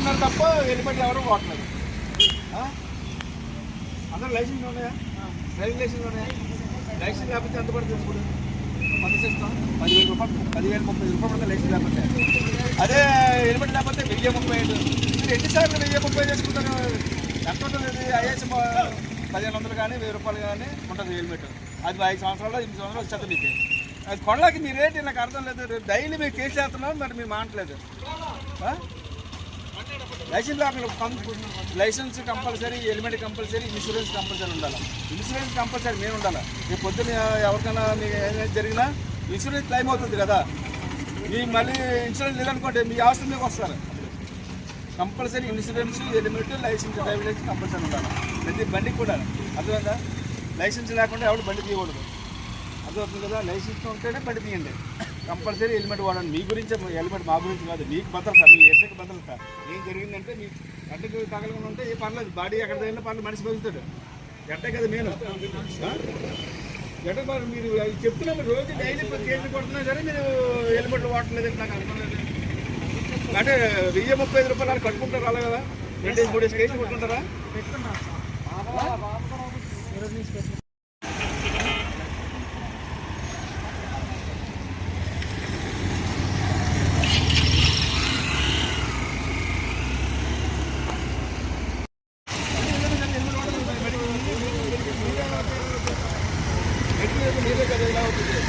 వాడుతున్నారు తప్ప హెల్మెట్ ఎవరు వాడలేదు. అందరూ లైసెన్స్ ఉన్నాయా? డ్రైవింగ్ లైసెన్స్ ఉన్నాయా? లైసెన్స్ లేకపోతే ఎంత పడుతుంది? ఇప్పుడు కొంత చేస్తాం 10,000 రూపాయలు, 10,000 30,000 రూపాయలు పడుతుంది లైసెన్స్ లేకపోతే. అదే హెల్మెట్ లేకపోతే 1,035. మీరు ఎన్నిసార్లు 1,030 చేసుకుంటారు? ఎంత ఉంటుంది? ఐఏఎస్ 1,500 కానీ 1,000 రూపాయలు కానీ ఉంటుంది హెల్మెట్. అది 5 సంవత్సరాలు 8 సంవత్సరాలు వచ్చేది మీకు. అది కొనలేక మీరేంటి నాకు అర్థం లేదు. డైలీ మీరు కేసు చేస్తున్నాం, మరి మీరు మానట్లేదు. License license compulsory, helmet compulsory, insurance compulsory ఉండాలి. ఇన్సూరెన్స్ కంపల్సరీ నేను ఉండాలి. రేపు పొద్దున్న ఎవరికైనా మీకు ఏదైనా జరిగినా ఇన్సూరెన్స్ క్లెయిమ్ అవుతుంది కదా. మీకు మళ్ళీ ఇన్సూరెన్స్ లేదనుకోండి మీ అవసరం మీకు వస్తారు. Compulsory insurance, helmet, licence, driving licence compulsory ఉండాలి ప్రతి బండికి కూడా. అర్థమైందా? లైసెన్స్ లేకుండా ఎవరు బండి తీయకూడదు. అర్థమవుతుంది కదా? లైసెన్స్ ఉంటేనే బండి తీయండి. కంపల్సరీ హెల్మెట్ వాడండి. మీ గురించి హెల్మెట్ మా గురించి కాదు, మీకు భద్రత, మీ ఎడ్డకి భద్రత. ఏం జరిగిందంటే మీ ఎడ్డకి తగలకుండా ఉంటే ఏ పర్లేదు, బాడీ ఎక్కడ తగిలినా పర్లేదు, మనిషి బతుకుతాడు. ఎడ్డే కదా నేను ఎడ్డ మీరు చెప్తున్నప్పుడు రోజు డైలీ కేసులు కొడుతున్నా సరే మీరు హెల్మెట్లు వాడలేదంటే నాకు అర్థం లేదు. అంటే 1,035 రూపాయలు కట్టుకుంటారు అలా కదా? 2-3 కేసులు కొట్టుకుంటారా? మీరే కదా ఇలా అవుతుంది.